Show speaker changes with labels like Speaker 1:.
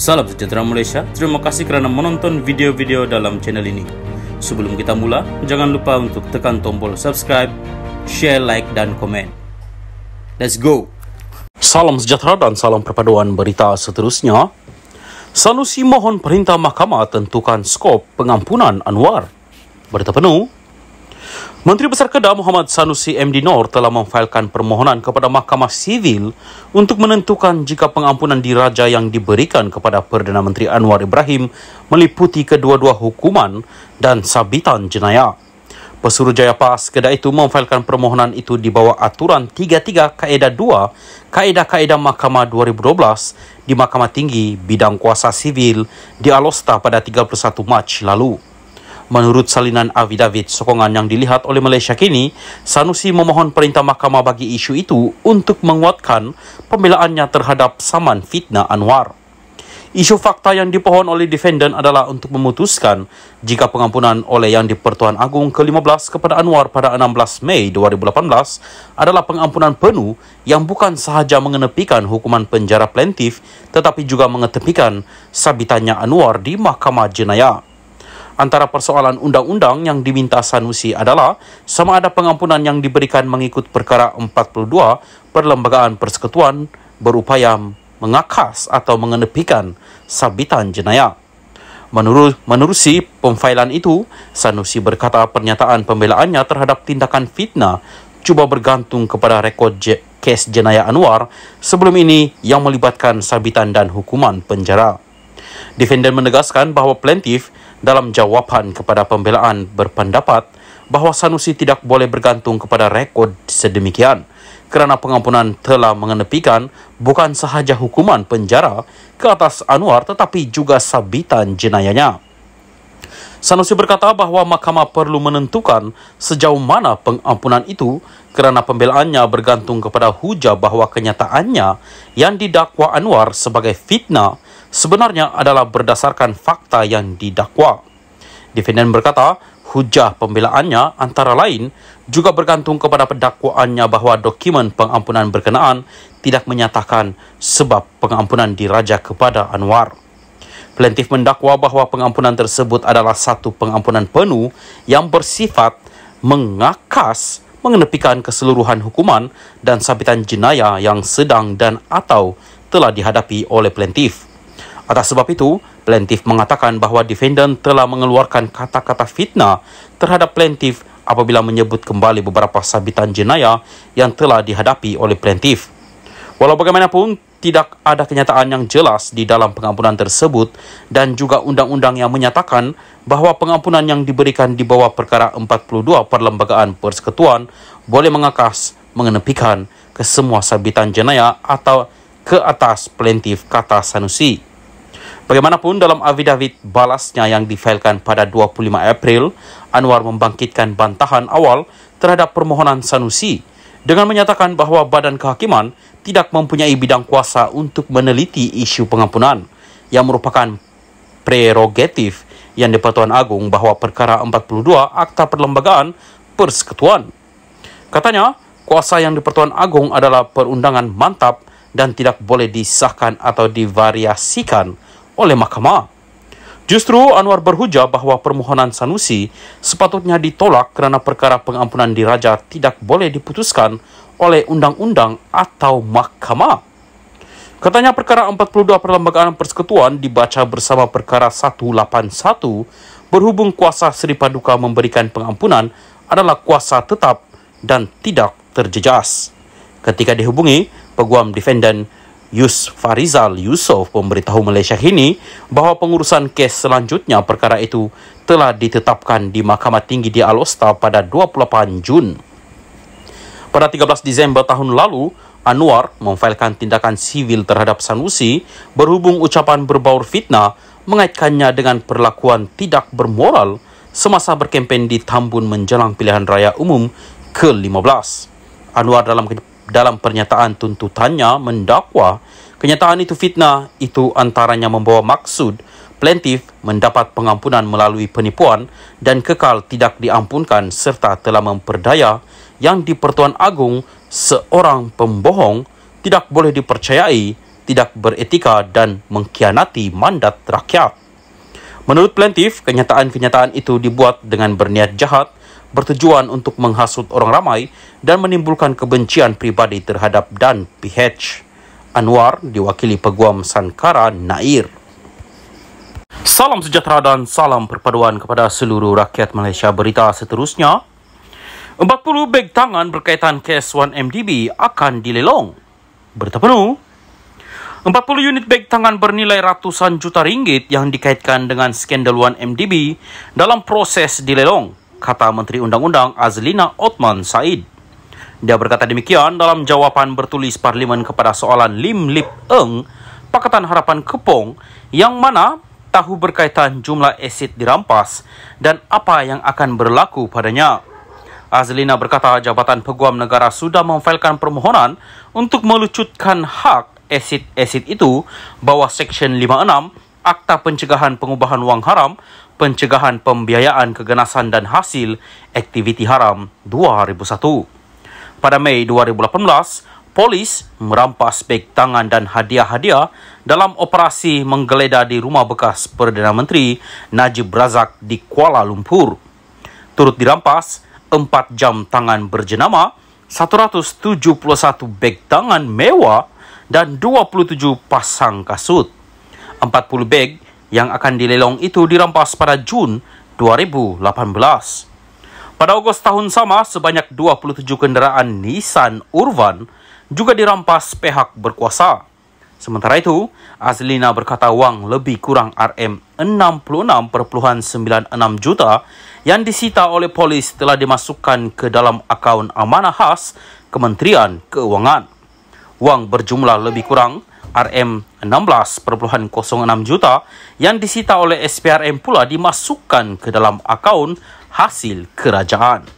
Speaker 1: Salam sejahtera Malaysia, terima kasih kerana menonton video-video dalam channel ini. Sebelum kita mula, jangan lupa untuk tekan tombol subscribe, share, like dan komen. Let's go! Salam sejahtera dan salam perpaduan berita seterusnya. Sanusi mohon perintah mahkamah tentukan skop pengampunan Anwar. Berita penuh. Menteri Besar Kedah Muhammad Sanusi MD Nor telah memfailkan permohonan kepada Mahkamah Sivil untuk menentukan jika pengampunan diraja yang diberikan kepada Perdana Menteri Anwar Ibrahim meliputi kedua-dua hukuman dan sabitan jenayah. Pesuruhjaya PAS Kedah itu memfailkan permohonan itu di bawah aturan 33 Kaedah 2 Kaedah-Kaedah Mahkamah 2012 di Mahkamah Tinggi Bidang Kuasa Sivil di Alosta pada 31 Mac lalu. Menurut salinan affidavit sokongan yang dilihat oleh Malaysia kini, Sanusi memohon perintah mahkamah bagi isu itu untuk menguatkan pembelaannya terhadap saman fitnah Anwar. Isu fakta yang dipohon oleh defendant adalah untuk memutuskan jika pengampunan oleh Yang di-Pertuan Agong ke-15 kepada Anwar pada 16 Mei 2018 adalah pengampunan penuh yang bukan sahaja mengenepikan hukuman penjara plaintiff tetapi juga mengetepikan sabitannya Anwar di Mahkamah Jenayah. Antara persoalan undang-undang yang diminta Sanusi adalah sama ada pengampunan yang diberikan mengikut perkara 42 Perlembagaan Persekutuan berupaya mengakas atau mengenepikan sabitan jenayah. Menerusi pemfailan itu, Sanusi berkata pernyataan pembelaannya terhadap tindakan fitnah cuba bergantung kepada rekod kes jenayah Anwar sebelum ini yang melibatkan sabitan dan hukuman penjara. Defendant menegaskan bahawa plaintiff dalam jawapan kepada pembelaan berpendapat bahawa Sanusi tidak boleh bergantung kepada rekod sedemikian kerana pengampunan telah mengenepikan bukan sahaja hukuman penjara ke atas Anwar tetapi juga sabitan jenayahnya. Sanusi berkata bahawa mahkamah perlu menentukan sejauh mana pengampunan itu kerana pembelaannya bergantung kepada hujah bahawa kenyataannya yang didakwa Anwar sebagai fitnah sebenarnya adalah berdasarkan fakta yang didakwa. Defendant berkata, hujah pembelaannya antara lain juga bergantung kepada pendakwaannya bahawa dokumen pengampunan berkenaan tidak menyatakan sebab pengampunan diraja kepada Anwar. Plaintiff mendakwa bahawa pengampunan tersebut adalah satu pengampunan penuh yang bersifat mengakas, mengenepikan keseluruhan hukuman dan sabitan jenayah yang sedang dan atau telah dihadapi oleh plaintiff. Atas sebab itu, plaintiff mengatakan bahawa defendant telah mengeluarkan kata-kata fitnah terhadap plaintiff apabila menyebut kembali beberapa sabitan jenayah yang telah dihadapi oleh plaintiff. Walau bagaimanapun, tidak ada kenyataan yang jelas di dalam pengampunan tersebut dan juga undang-undang yang menyatakan bahawa pengampunan yang diberikan di bawah perkara 42 Perlembagaan Persekutuan boleh mengakas, mengenepikan kesemua sabitan jenayah atau ke atas plaintiff, kata Sanusi. Bagaimanapun, dalam affidavit balasnya yang difailkan pada 25 April, Anwar membangkitkan bantahan awal terhadap permohonan Sanusi dengan menyatakan bahawa Badan Kehakiman tidak mempunyai bidang kuasa untuk meneliti isu pengampunan yang merupakan prerogatif Yang di-Pertuan Agong bahawa perkara 42 Akta Perlembagaan Persekutuan. Katanya, kuasa Yang di-Pertuan Agong adalah perundangan mantap dan tidak boleh disahkan atau divariasikan oleh mahkamah. Justru Anwar berhujah bahawa permohonan Sanusi sepatutnya ditolak kerana perkara pengampunan diraja tidak boleh diputuskan oleh undang-undang atau mahkamah. Katanya perkara 42 Perlembagaan Persekutuan dibaca bersama perkara 181 berhubung kuasa Seri Paduka memberikan pengampunan adalah kuasa tetap dan tidak terjejas. Ketika dihubungi, peguam defendant Farizal Yusof memberitahu Malaysia kini bahawa pengurusan kes selanjutnya perkara itu telah ditetapkan di Mahkamah Tinggi di Alosta pada 28 Jun. Pada 13 Disember tahun lalu, Anwar memfailkan tindakan sivil terhadap Sanusi berhubung ucapan berbaur fitnah mengaitkannya dengan perlakuan tidak bermoral semasa berkempen di Tambun menjelang pilihan raya umum ke-15. Anwar dalam pernyataan tuntutannya mendakwa kenyataan itu fitnah itu antaranya membawa maksud plaintiff mendapat pengampunan melalui penipuan dan kekal tidak diampunkan serta telah memperdaya Yang di-Pertuan Agong seorang pembohong tidak boleh dipercayai tidak beretika dan mengkhianati mandat rakyat. Menurut plaintiff, kenyataan-kenyataan itu dibuat dengan berniat jahat, bertujuan untuk menghasut orang ramai dan menimbulkan kebencian pribadi terhadap Dan PH. Anwar diwakili Peguam Sankara Nair. Salam sejahtera dan salam perpaduan kepada seluruh rakyat Malaysia. Berita seterusnya, 40 beg tangan berkaitan kes 1MDB akan dilelong. Berita penuh, 40 unit beg tangan bernilai ratusan juta ringgit yang dikaitkan dengan skandal 1MDB dalam proses dilelong, kata Menteri Undang-Undang Azlina Othman Said. Dia berkata demikian dalam jawapan bertulis Parlimen kepada soalan Lim Lip Eng, Pakatan Harapan Kepong, yang mana tahu berkaitan jumlah aset dirampas dan apa yang akan berlaku padanya. Azlina berkata Jabatan Peguam Negara sudah memfailkan permohonan untuk melucutkan hak aset-aset itu bawah Seksyen 56 Akta Pencegahan Pengubahan Wang Haram, Pencegahan Pembiayaan Keganasan dan Hasil Aktiviti Haram 2001. Pada Mei 2018, polis merampas beg tangan dan hadiah-hadiah dalam operasi menggeledah di rumah bekas Perdana Menteri Najib Razak di Kuala Lumpur. Turut dirampas 4 jam tangan berjenama, 171 beg tangan mewah dan 27 pasang kasut. 40 beg yang akan dilelong itu dirampas pada Jun 2018. Pada Ogos tahun sama, sebanyak 27 kenderaan Nissan Urvan juga dirampas pihak berkuasa. Sementara itu, Azlina berkata wang lebih kurang RM66.96 juta yang disita oleh polis telah dimasukkan ke dalam akaun amanah khas Kementerian Keuangan. Wang berjumlah lebih kurang RM16.06 juta yang disita oleh SPRM pula dimasukkan ke dalam akaun hasil kerajaan.